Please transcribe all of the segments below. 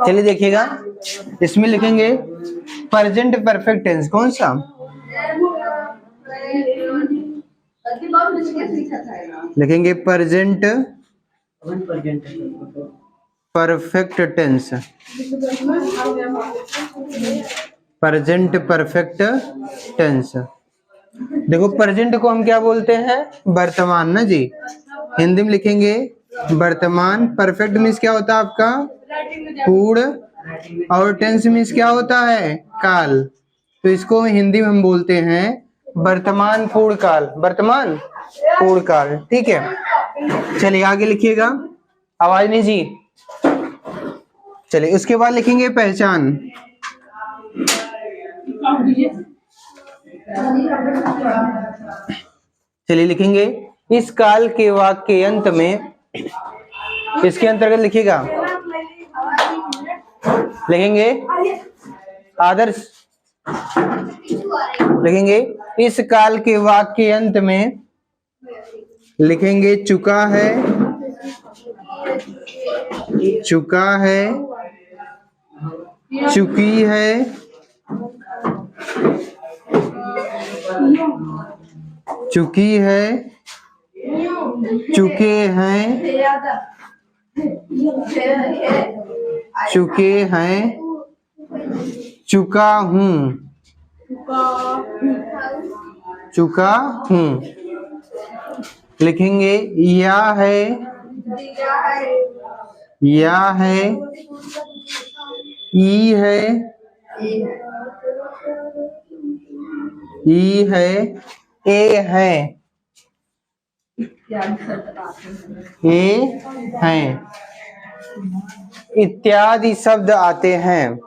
चलिए देखिएगा, इसमें लिखेंगे प्रेजेंट परफेक्ट टेंस। कौन सा? लिखेंगे present perfect tense. Present perfect tense. देखो प्रेजेंट को हम क्या बोलते हैं? वर्तमान ना जी। हिंदी में लिखेंगे वर्तमान। परफेक्ट मीन्स क्या होता है आपका? पूर्ण। और टेंस मीन्स क्या होता है? काल। तो इसको हिंदी में हम बोलते हैं वर्तमान पूर्ण काल। वर्तमान पूर्ण काल, ठीक है। चलिए आगे लिखिएगा। आवाज नहीं जी। चलिए उसके बाद लिखेंगे पहचान। चलिए लिखेंगे इस काल के वाक्य के अंत में, इसके अंतर्गत लिखिएगा, लिखेंगे आदर्श। लिखेंगे इस काल के वाक्य के अंत में, लिखेंगे चुका है, चुका है, चुकी है, चुकी है, चुके हैं, चुके हैं, चुका हूँ, चुका हूँ। लिखेंगे या है, या है, ई है, ई है, ए है, ए हैं, इत्यादि शब्द आते हैं,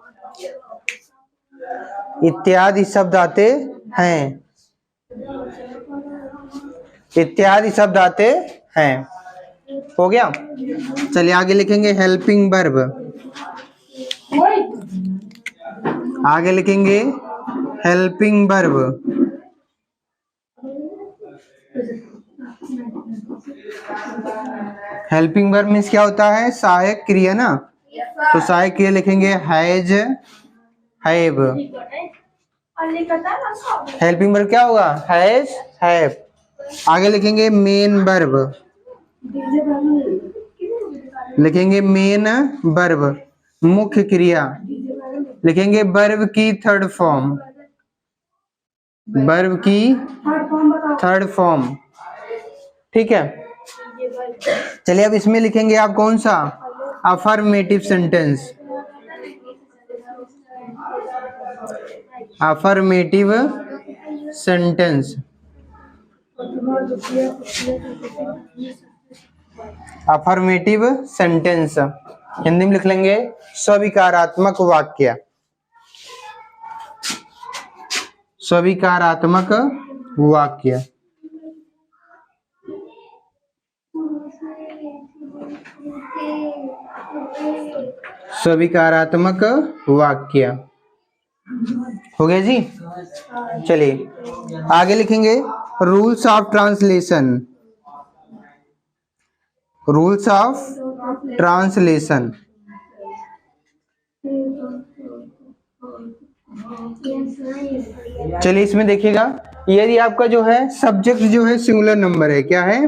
इत्यादि शब्द आते हैं, इत्यादि शब्द आते हैं। हो गया। चलिए आगे लिखेंगे हेल्पिंग वर्ब। आगे लिखेंगे helping verb. Helping verb means क्या होता है? सहायक क्रिया ना। तो सहायक क्रिया लिखेंगे हैज, हैव। हेल्पिंग वर्ब क्या होगा? Has, have. आगे लिखेंगे मेन वर्ब। लिखेंगे मेन वर्ब, मुख्य क्रिया। लिखेंगे वर्ब की थर्ड फॉर्म, वर्ब की थर्ड फॉर्म, ठीक है। चलिए अब इसमें लिखेंगे आप कौन सा? Affirmative sentence. Affirmative sentence. Affirmative sentence Hindi में लिख लेंगे स्वीकारात्मक वाक्य। स्वीकारात्मक वाक्य। स्वीकारात्मक वाक्य हो गया जी। चलिए आगे लिखेंगे rules of translation. Rules of translation. चलिए इसमें देखिएगा, यदि आपका जो है सब्जेक्ट जो है सिंगुलर नंबर है, क्या है?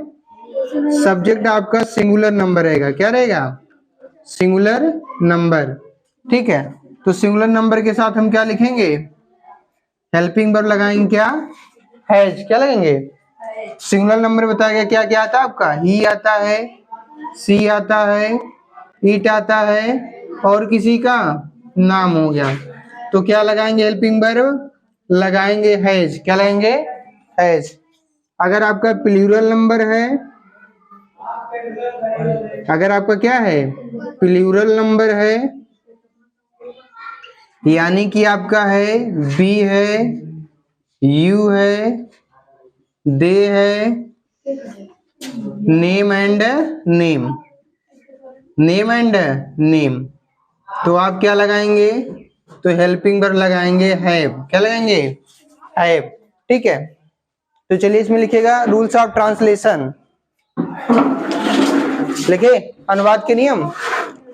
सब्जेक्ट आपका सिंगुलर नंबर रहेगा। क्या रहेगा? सिंगुलर नंबर, ठीक है। तो सिंगुलर नंबर के साथ हम क्या लिखेंगे? हेल्पिंग वर्ब लगाएंगे, क्या? हैज। क्या लगेंगे? सिंगुलर नंबर बताया गया क्या क्या आता है आपका? ही आता है, सी आता है, इट आता है, और किसी का नाम हो गया। तो क्या लगाएंगे? हेल्पिंग वर्ब लगाएंगे हैज। क्या लगाएंगे? हैज। अगर आपका प्लूरल नंबर है, अगर आपका क्या है? प्लूरल नंबर है, यानी कि आपका है बी है, यू है, दे है, name and name, name and name, तो आप क्या लगाएंगे? तो हेल्पिंग वर्ब लगाएंगे हैव। क्या लगाएंगे? हैव, ठीक है। तो चलिए इसमें लिखिएगा रूल्स ऑफ ट्रांसलेशन। लिखे अनुवाद के नियम।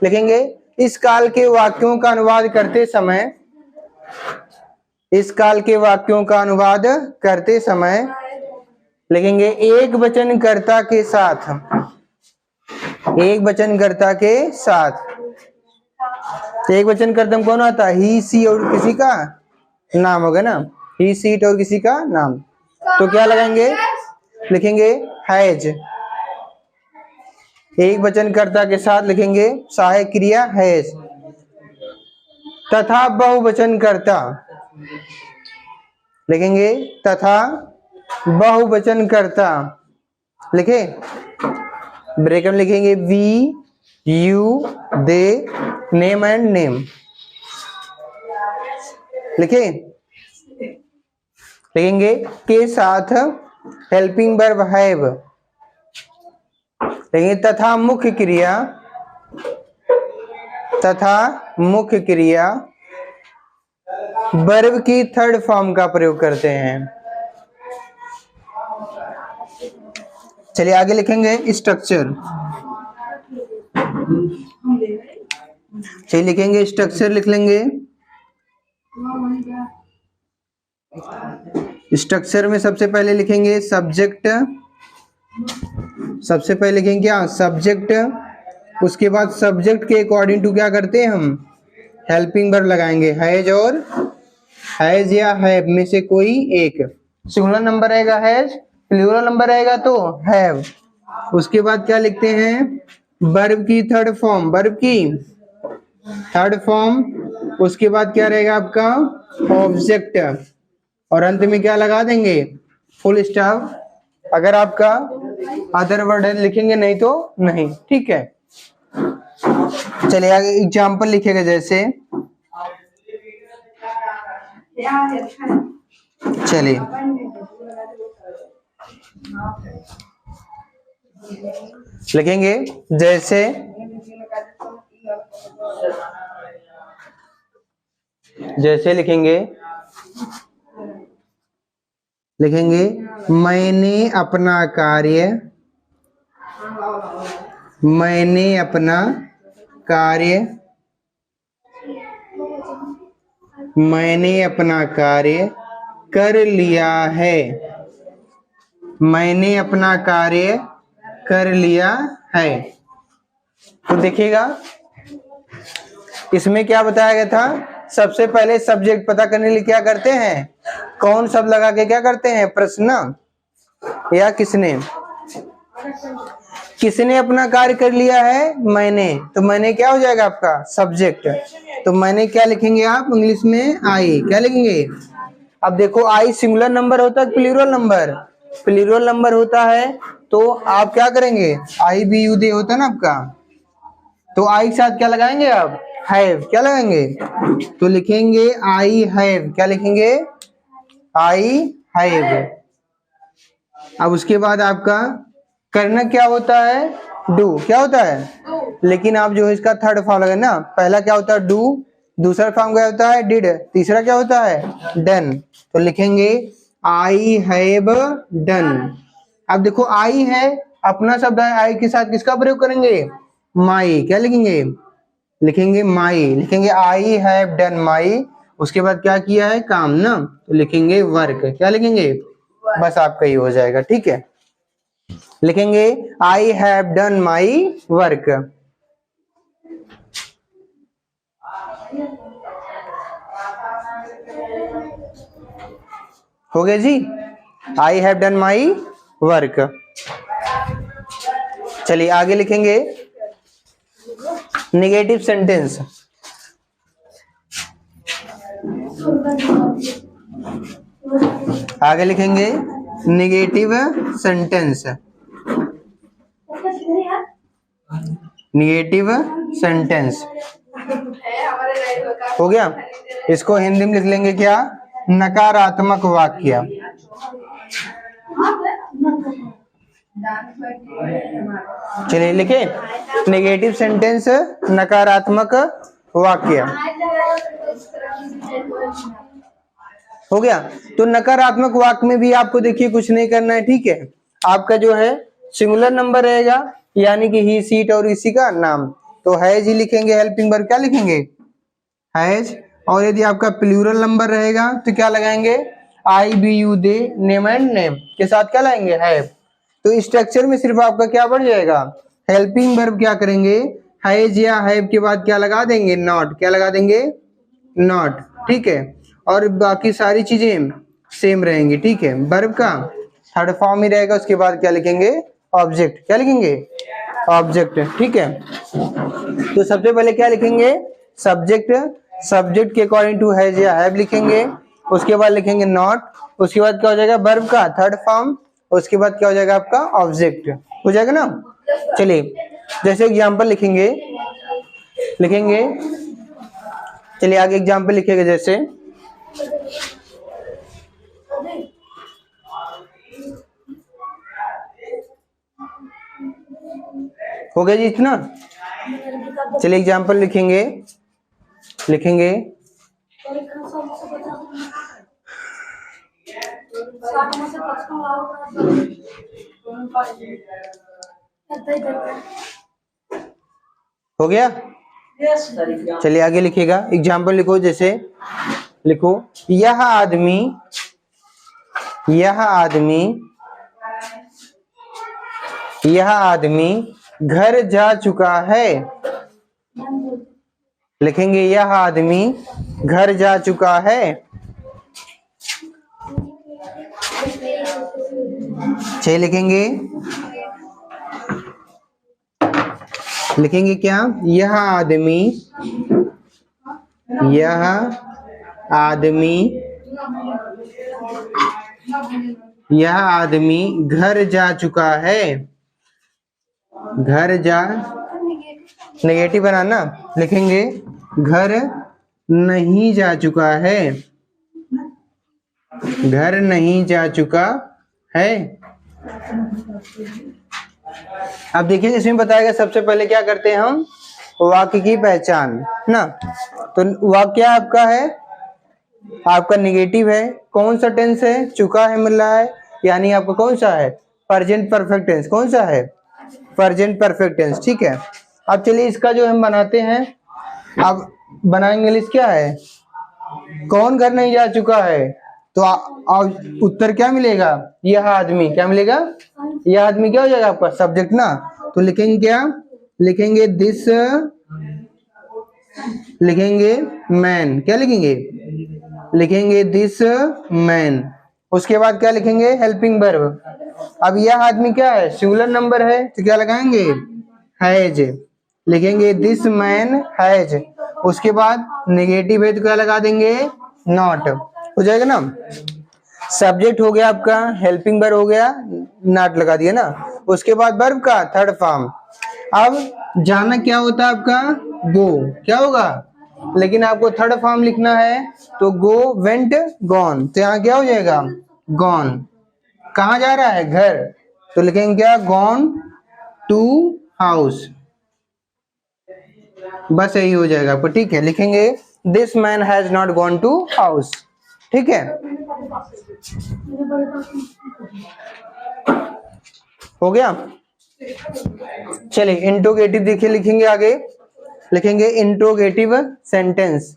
लिखेंगे इस काल के वाक्यों का अनुवाद करते समय, इस काल के वाक्यों का अनुवाद करते समय लिखेंगे एक वचनकर्ता के साथ, एक वचनकर्ता के साथ। एक वचनकर्ता में कौन आता है? ही, सी और किसी का नाम होगा ना, ही, सीट और किसी का नाम। तो क्या लगाएंगे? लिखेंगे हैज। एक वचनकर्ता के साथ लिखेंगे सहायक क्रिया हैज। तथा बहुवचनकर्ता लिखेंगे तथा बहुवचनकर्ता। लिखे ब्रेकअप लिखेंगे we, you, they, name and name. लिखे लिखेंगे के साथ हेल्पिंग वर्ब हैव। लिखेंगे तथा मुख्य क्रिया, तथा मुख्य क्रिया वर्ब की थर्ड फॉर्म का प्रयोग करते हैं। चलिए आगे लिखेंगे स्ट्रक्चर। चलिए लिखेंगे स्ट्रक्चर, लिख लेंगे। स्ट्रक्चर में सबसे पहले लिखेंगे सब्जेक्ट, सबसे पहले लिखेंगे क्या? सब्जेक्ट। उसके बाद सब्जेक्ट के अकॉर्डिंग टू क्या करते हैं हम? हेल्पिंग वर्ब लगाएंगे, हैज और हैज या हैव में से कोई एक। सिंगुलर नंबर रहेगा हैज, प्लूरल नंबर रहेगा तो हैव। उसके बाद क्या लिखते हैं? वर्ब की थर्ड फॉर्म, वर्ब की थर्ड फॉर्म। उसके बाद क्या रहेगा आपका? ऑब्जेक्ट। और अंत में क्या लगा देंगे? Full stop. अगर आपका अदर वर्ड लिखेंगे, नहीं तो नहीं। ठीक है, चलिए आगे एग्जाम्पल लिखेगा। जैसे चलिए लिखेंगे जैसे लिखेंगे मैंने अपना कार्य, मैंने अपना कार्य, मैंने अपना कार्य कर लिया है। मैंने अपना कार्य कर लिया है। तो देखिएगा इसमें क्या बताया गया था? सबसे पहले सब्जेक्ट पता करने के लिए क्या करते हैं? कौन शब्द लगा के क्या करते हैं? प्रश्न या किसने? किसने अपना कार्य कर लिया है? मैंने। तो मैंने क्या हो जाएगा आपका? सब्जेक्ट। तो मैंने क्या लिखेंगे आप इंग्लिश में? आई। क्या लिखेंगे? अब देखो आई सिंगुलर नंबर होता है प्लूरल नंबर? प्लूरल नंबर होता है तो आप क्या करेंगे? आई बी यू दे होता है ना आपका, तो आई के साथ क्या लगाएंगे आप? हैव। क्या लगाएंगे? तो लिखेंगे आई हैव। क्या लिखेंगे? I have. अब उसके बाद आपका करना क्या होता है? डू। क्या होता है? लेकिन आप जो है इसका थर्ड फॉर्म लगाए ना। पहला क्या होता है? डू। दूसरा फॉर्म क्या होता है? डिड। तीसरा क्या होता है? डन। तो लिखेंगे आई हैव डन। अब देखो आई है अपना शब्द है, आई के साथ किसका प्रयोग करेंगे? माई। क्या लिखेंगे? लिखेंगे माई। लिखेंगे आई हैव डन माई। उसके बाद क्या किया है? काम ना, तो लिखेंगे वर्क। क्या लिखेंगे? बस आपका ही हो जाएगा। ठीक है, लिखेंगे I have done my work. हो गया जी, I have done my work. चलिए आगे लिखेंगे नेगेटिव सेंटेंस। आगे लिखेंगे नेगेटिव सेंटेंस। नेगेटिव सेंटेंस हो गया। इसको हिंदी में लिख लेंगे क्या? नकारात्मक वाक्य। चलिए लिखे नेगेटिव सेंटेंस, नकारात्मक वाक्य। हो गया। तो नकारात्मक वाक्य में भी आपको देखिए कुछ नहीं करना है। ठीक है, आपका जो है सिंगुलर नंबर रहेगा, यानी कि ही सीट और इसी का नाम। तो हैज ही लिखेंगे, हेल्पिंग वर्ब क्या लिखेंगे, हैज। और यदि आपका प्लूरल नंबर रहेगा तो क्या लगाएंगे, I be you they name and name के साथ क्या लाएंगे, हैव। तो स्ट्रक्चर में सिर्फ आपका क्या बढ़ जाएगा, हेल्पिंग वर्ब क्या करेंगे, हैज या हैव के बाद क्या लगा देंगे, नॉट, क्या लगा देंगे, नॉट, ठीक है। और बाकी सारी चीजें सेम रहेंगी, ठीक है। वर्ब का थर्ड फॉर्म ही रहेगा, उसके बाद क्या लिखेंगे, ऑब्जेक्ट, क्या लिखेंगे, ऑब्जेक्ट, ठीक है। तो सबसे पहले क्या लिखेंगे, सब्जेक्ट, सब्जेक्ट के अकॉर्डिंग टू हैज या हैव लिखेंगे, उसके बाद लिखेंगे नॉट, उसके बाद क्या हो जाएगा वर्ब का थर्ड फॉर्म, उसके बाद क्या हो जाएगा आपका ऑब्जेक्ट, हो जाएगा ना। चलिए जैसे एग्जांपल लिखेंगे, लिखेंगे, चलिए आगे एग्जांपल लिखेगा, जैसे हो गया जी इतना। चलिए एग्जांपल लिखेंगे, लिखेंगे हो गया। चलिए आगे लिखिएगा, एग्जाम्पल लिखो, जैसे लिखो यह आदमी, यह आदमी, यह आदमी घर जा चुका है, लिखेंगे यह आदमी घर जा चुका है। छह लिखेंगे, लिखेंगे क्या, यह आदमी, यह आदमी, यह आदमी घर जा चुका है, घर जा, नेगेटिव बनाना, लिखेंगे घर नहीं जा चुका है, घर नहीं जा चुका है। अब देखिए इसमें बताएगा, सबसे पहले क्या करते हैं हम, वाक्य की पहचान ना। तो वाक्य आपका है, आपका नेगेटिव है, कौन सा टेंस है, चुका है मिल रहा है, यानी आपका कौन सा है, प्रेजेंट परफेक्ट टेंस, कौन सा है, प्रेजेंट परफेक्ट टेंस, ठीक है। अब चलिए इसका जो हम बनाते हैं, अब बनाएंगे लिस्ट क्या है, कौन घर नहीं जा चुका है, तो उत्तर क्या मिलेगा, यह आदमी, क्या मिलेगा, यह आदमी क्या हो जाएगा आपका सब्जेक्ट ना। तो लिखेंगे क्या, लिखेंगे दिस, लिखेंगे मैन, क्या लिखेंगे, लिखेंगे दिस मैन। उसके बाद क्या लिखेंगे, हेल्पिंग वर्ब। अब यह आदमी क्या है, सिंगुलर नंबर है, तो क्या लगाएंगे, हैज, लिखेंगे दिस मैन हैज। उसके बाद नेगेटिव है तो क्या लगा देंगे, नॉट, हो जाएगा ना। सब्जेक्ट हो गया आपका, हेल्पिंग वर्ब हो गया, नॉट लगा दिया ना। उसके बाद वर्ब का थर्ड फॉर्म। अब जाना क्या होता है आपका, गो, क्या होगा, लेकिन आपको थर्ड फॉर्म लिखना है, तो गो, वेंट, गॉन, तो यहाँ क्या हो जाएगा, गॉन, कहाँ जा रहा है, घर, तो लिखेंगे क्या, गॉन टू हाउस, बस यही हो जाएगा आपको, ठीक है। लिखेंगे this man has not gone to house, ठीक है, हो गया। चलिए इंट्रोगेटिव देखिए, लिखेंगे आगे, लिखेंगे इंट्रोगेटिव सेंटेंस,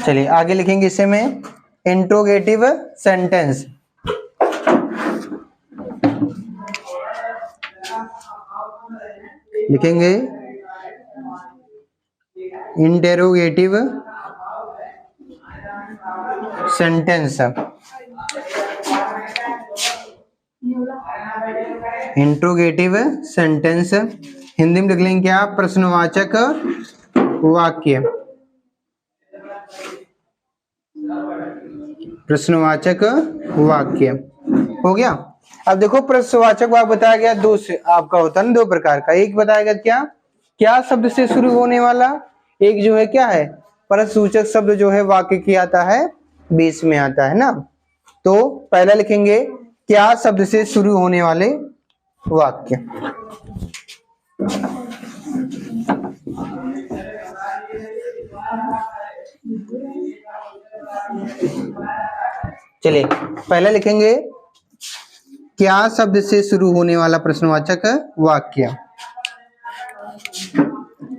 चलिए आगे लिखेंगे इसे में इंट्रोगेटिव सेंटेंस। लिखेंगे interrogative sentence, interrogative sentence Hindi में लिख लेंगे क्या, प्रश्नवाचक वाक्य, प्रश्नवाचक वाक्य, हो गया। अब देखो प्रश्नवाचक वाक्य बताया गया दो से आपका होता है ना, दो प्रकार का, एक बताया गया क्या, क्या शब्द से शुरू होने वाला, एक जो है क्या है, प्रश्नसूचक शब्द जो है वाक्य की आता है बीच में आता है ना। तो पहला लिखेंगे क्या शब्द से शुरू होने वाले वाक्य, चलिए पहला लिखेंगे क्या शब्द से शुरू होने वाला प्रश्नवाचक वाक्य।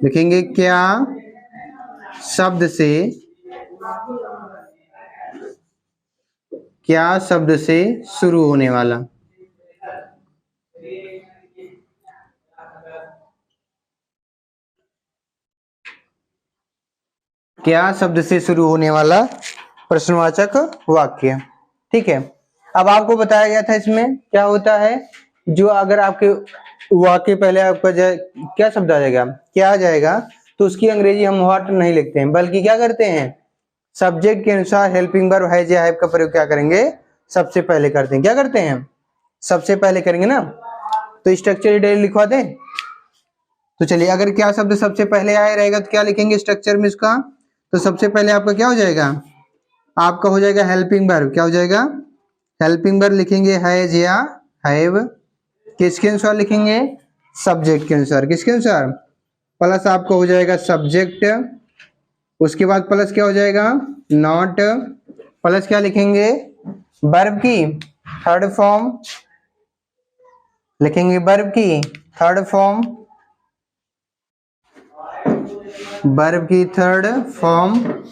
लिखेंगे क्या शब्द से, क्या शब्द से शुरू होने वाला, क्या शब्द से शुरू होने वाला प्रश्नवाचक वाक्य। ठीक है, अब आपको बताया गया था इसमें क्या होता है, जो अगर आपके वाक्य पहले आपका क्या शब्द आ जाएगा, क्या आ जाएगा, तो उसकी अंग्रेजी हम व्हाट नहीं लिखते हैं, बल्कि क्या करते हैं, सब्जेक्ट के अनुसार हेल्पिंग वर्ब हैज या हैव का प्रयोग क्या करेंगे, सबसे पहले करते हैं। क्या करते हैं, सबसे पहले करेंगे ना। तो स्ट्रक्चर डिटेल लिखवा दें। तो चलिए, अगर क्या शब्द सबसे पहले आया रहेगा तो क्या लिखेंगे स्ट्रक्चर में इसका, तो सबसे पहले आपका क्या हो जाएगा, आपका हो जाएगा हेल्पिंग वर्ब। क्या हो जाएगा, हेल्पिंग वर्ब लिखेंगे हैज या हैव। किसके अनुसार लिखेंगे, सब्जेक्ट के अनुसार। किसके अनुसार, प्लस आपका हो जाएगा सब्जेक्ट, उसके बाद प्लस क्या हो जाएगा, नॉट, प्लस क्या लिखेंगे, वर्ब की थर्ड फॉर्म लिखेंगे, वर्ब की थर्ड फॉर्म, वर्ब की थर्ड फॉर्म।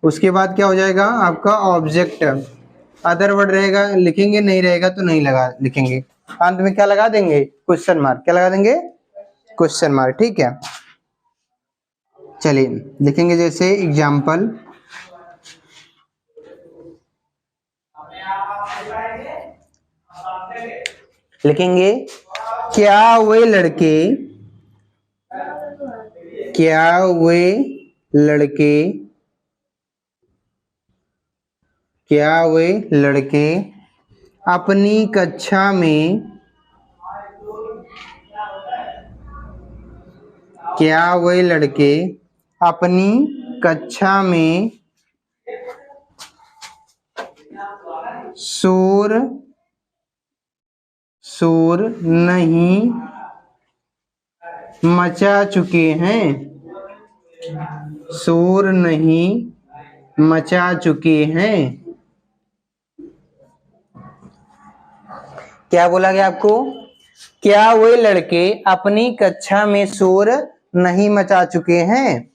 उसके बाद क्या हो जाएगा आपका ऑब्जेक्ट, अदर वर्ड रहेगा लिखेंगे, नहीं रहेगा तो नहीं लगा लिखेंगे। अंत में क्या लगा देंगे, क्वेश्चन मार्क। क्या लगा देंगे, क्वेश्चन मार्क। ठीक है, चलिए लिखेंगे जैसे एग्जाम्पल, लिखेंगे क्या वे लड़के, क्या वे लड़के, क्या वे लड़के अपनी कक्षा में, क्या वे लड़के अपनी कक्षा में शोर नहीं मचा चुके हैं, शोर नहीं मचा चुके हैं। क्या बोला गया आपको, क्या वे लड़के अपनी कक्षा में शोर नहीं मचा चुके हैं।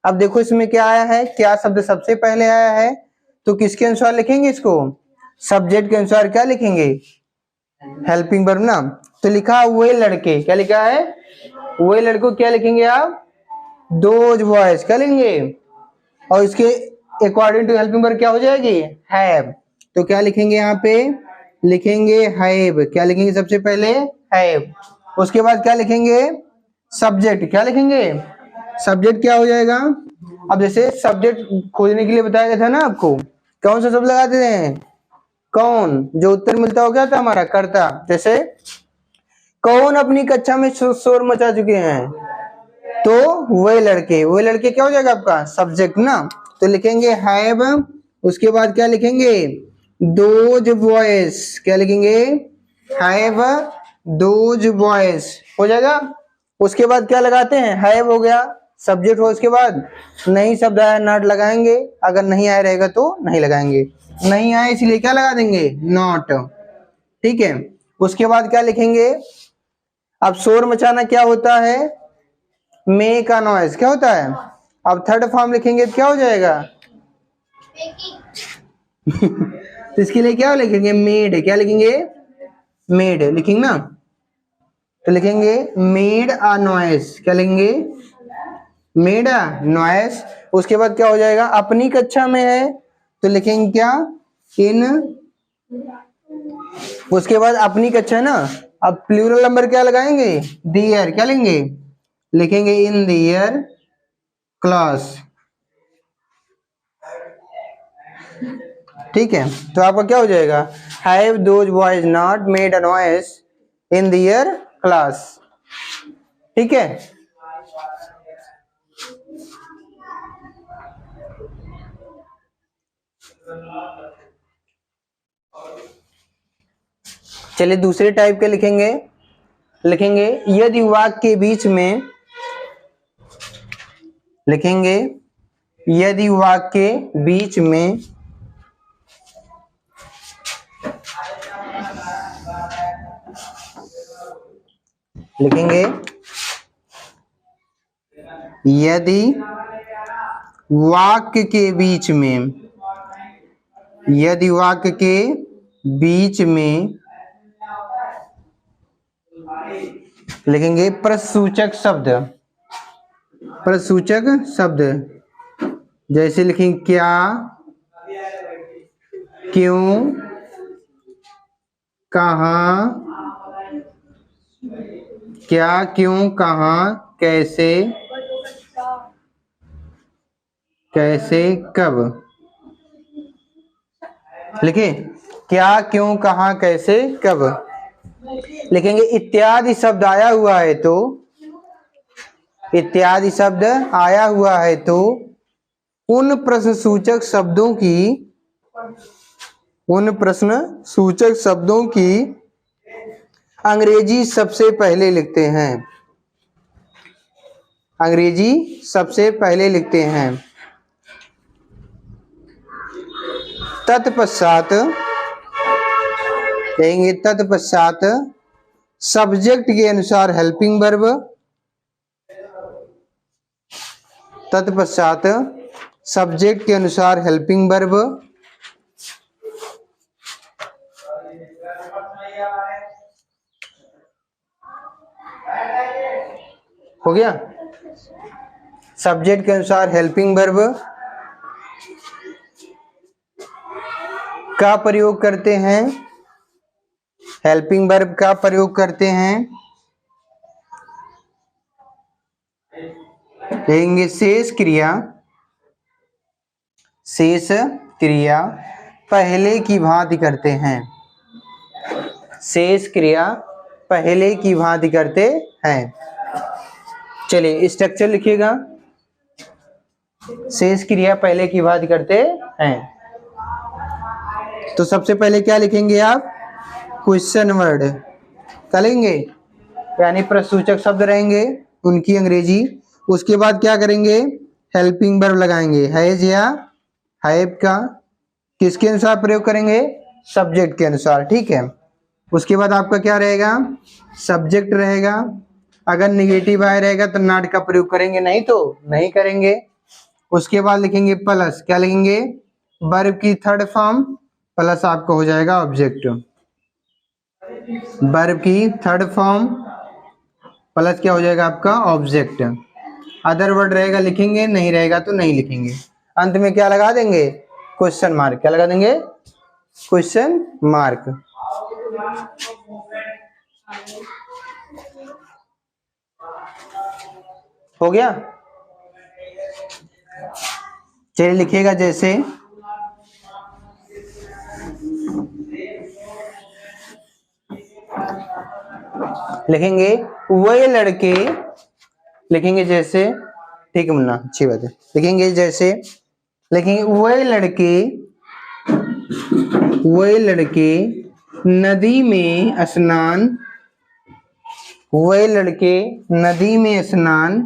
अब देखो इसमें क्या आया है, क्या शब्द सबसे पहले आया है, तो किसके अनुसार लिखेंगे इसको, सब्जेक्ट के अनुसार क्या लिखेंगे, हेल्पिंग वर्ब ना। तो लिखा वे लड़के, क्या लिखा है, वे लड़कों, क्या लिखेंगे आप, दोज बॉयज, क्या लिखेंगे, और इसके अकॉर्डिंग टू हेल्पिंग वर्ब क्या हो जाएगी, हैव। तो क्या लिखेंगे यहाँ पे, लिखेंगे हैव। क्या लिखेंगे सबसे पहले, हैव। उसके बाद क्या लिखेंगे, सब्जेक्ट। क्या लिखेंगे, सब्जेक्ट क्या हो जाएगा। अब जैसे सब्जेक्ट खोजने के लिए बताया गया था ना आपको, कौन सा शब्द लगाते हैं, कौन, जो उत्तर मिलता हो क्या था हमारा, कर्ता। जैसे कौन अपनी कक्षा में शोर मचा चुके हैं, तो वे लड़के, वे लड़के क्या हो जाएगा आपका सब्जेक्ट ना। तो लिखेंगे हैव, उसके बाद क्या लिखेंगे, दोज बॉयज। क्या लिखेंगे, हैव दोज बॉयज हो जाएगा। उसके बाद क्या लगाते हैं, हैव हो गया सब्जेक्ट हो, उसके बाद नहीं शब्द आया नॉट लगाएंगे, अगर नहीं आया रहेगा तो नहीं लगाएंगे, नहीं आया इसलिए क्या लगा देंगे, नॉट। ठीक है, उसके बाद क्या लिखेंगे, अब शोर मचाना क्या होता है, मेक अ नॉइज। क्या होता है, अब थर्ड फॉर्म लिखेंगे तो क्या हो जाएगा तो इसके लिए क्या लिखेंगे, मेड। क्या लिखेंगे, मेड लिखेंगे ना। तो लिखेंगे मेड अ नॉइज। क्या लिखेंगे, मेड अ नॉइज। उसके बाद क्या हो जाएगा, अपनी कक्षा में है तो लिखेंगे क्या, इन। उसके बाद अपनी कक्षा है ना, अब प्लूरल नंबर क्या लगाएंगे, दियर। क्या लेंगे, लिखेंगे इन दियर क्लास। ठीक है, तो आपका क्या हो जाएगा, have those boys not made a noise in their class. ठीक है, चलिए दूसरे टाइप के लिखेंगे, लिखेंगे यदि वाक्य के बीच में, लिखेंगे यदि वाक्य के बीच में लिखेंगे यदि वाक्य के बीच में, यदि वाक्य के बीच में लिखेंगे प्रश्नसूचक शब्द, प्रश्नसूचक शब्द जैसे लिखेंगे क्या, क्यों, कहाँ, क्या, क्यों, कहाँ, कैसे, कैसे, कब। लिखे क्या, क्यों, कहाँ, कैसे, कब। लिखेंगे इत्यादि शब्द आया हुआ है तो, इत्यादि शब्द आया हुआ है तो उन प्रश्नसूचक शब्दों की, उन प्रश्नसूचक शब्दों की अंग्रेजी सबसे पहले लिखते हैं, अंग्रेजी सबसे पहले लिखते हैं। तत्पश्चात कहेंगे, तत्पश्चात सब्जेक्ट के अनुसार हेल्पिंग वर्ब, तत्पश्चात सब्जेक्ट के अनुसार हेल्पिंग वर्ब, हो गया। सब्जेक्ट के अनुसार हेल्पिंग वर्ब का प्रयोग करते हैं, हेल्पिंग वर्ब का प्रयोग करते हैं। कहेंगे शेष क्रिया, शेष क्रिया पहले की भांति करते हैं, शेष क्रिया पहले की भांति करते हैं। चलिए स्ट्रक्चर लिखिएगा, शेष क्रिया पहले की भांति करते हैं। तो सबसे पहले क्या लिखेंगे आप, क्वेश्चन वर्ड क्या लिखेंगे, यानी प्रश्नसूचक शब्द रहेंगे उनकी अंग्रेजी। उसके बाद क्या करेंगे, हेल्पिंग वर्ब लगाएंगे, हैज या हैव का किसके अनुसार प्रयोग करेंगे, सब्जेक्ट के अनुसार, ठीक है। उसके बाद आपका क्या रहेगा, सब्जेक्ट रहेगा। अगर निगेटिव आया रहेगा तो नॉट का प्रयोग करेंगे, नहीं तो नहीं करेंगे। उसके बाद लिखेंगे प्लस, क्या लिखेंगे, वर्ब की थर्ड फॉर्म प्लस आपका हो जाएगा ऑब्जेक्ट, वर्ब की थर्ड फॉर्म प्लस क्या हो जाएगा आपका ऑब्जेक्ट। अदर वर्ड रहेगा लिखेंगे, नहीं रहेगा तो नहीं लिखेंगे। अंत में क्या लगा देंगे, क्वेश्चन मार्क, क्या लगा देंगे, क्वेश्चन मार्क। हो गया। चलिए लिखिएगा, जैसे लिखेंगे वही लड़के, लिखेंगे जैसे, ठीक है मुन्ना अच्छी बात है। लिखेंगे जैसे, लिखेंगे वही लड़के, वही लड़के नदी में स्नान, वही लड़के नदी में स्नान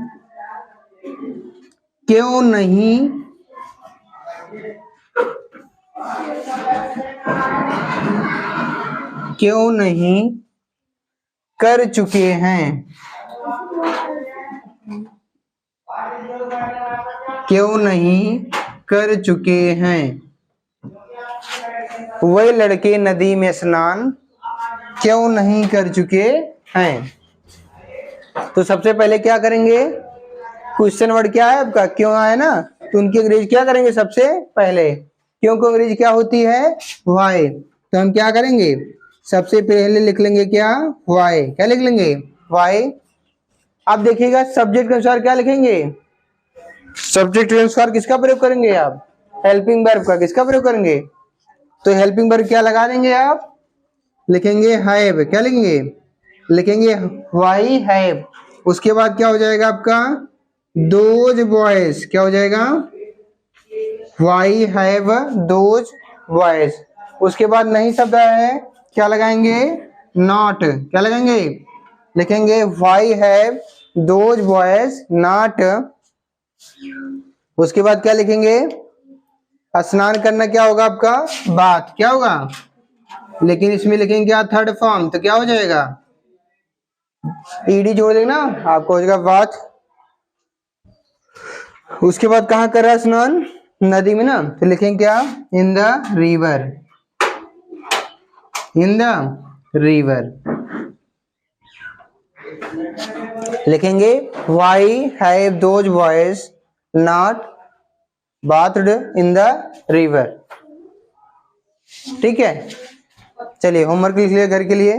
क्यों नहीं, क्यों नहीं कर चुके हैं, क्यों नहीं कर चुके हैं। वही लड़के नदी में स्नान क्यों नहीं कर चुके हैं। तो सबसे पहले क्या करेंगे, क्वेश्चन वर्ड क्या है आपका, क्यों आया ना, तो उनकी अंग्रेजी क्या करेंगे, सबसे पहले क्यों को अंग्रेजी क्या होती है, व्हाई। तो हम क्या करेंगे, सबसे पहले लिख लेंगे क्या, व्हाई, क्या लिख लेंगे, व्हाई। अब देखिएगा सब्जेक्ट के अनुसार क्या लिखेंगे, सब्जेक्ट के अनुसार किसका प्रयोग करेंगे आप, हेल्पिंग वर्ब का। किसका प्रयोग करेंगे, तो हेल्पिंग वर्ब क्या लगा देंगे आप, लिखेंगे हैव, क्या लिखेंगे, लिखेंगे व्हाई हैव। उसके बाद क्या हो जाएगा आपका, दोज बॉयज, क्या हो जाएगा, व्हाई हैव दोज बॉयज। उसके बाद नहीं शब्द आया है, क्या लगाएंगे, नॉट, क्या लगाएंगे, लिखेंगे why have those boys not. उसके बाद क्या लिखेंगे, स्नान करना क्या होगा आपका, बात, क्या होगा, लेकिन इसमें लिखेंगे क्या, थर्ड फॉर्म, तो क्या हो जाएगा, ईडी जोड़ देना आपको हो जाएगा बाथ। उसके बाद कहाँ कर रहा है स्नान? नदी में ना, तो लिखेंगे क्या? In the river, in the river. लिखेंगे why have those boys not bathed in the river. ठीक है, चलिए होमवर्क लिख लिया घर के लिए।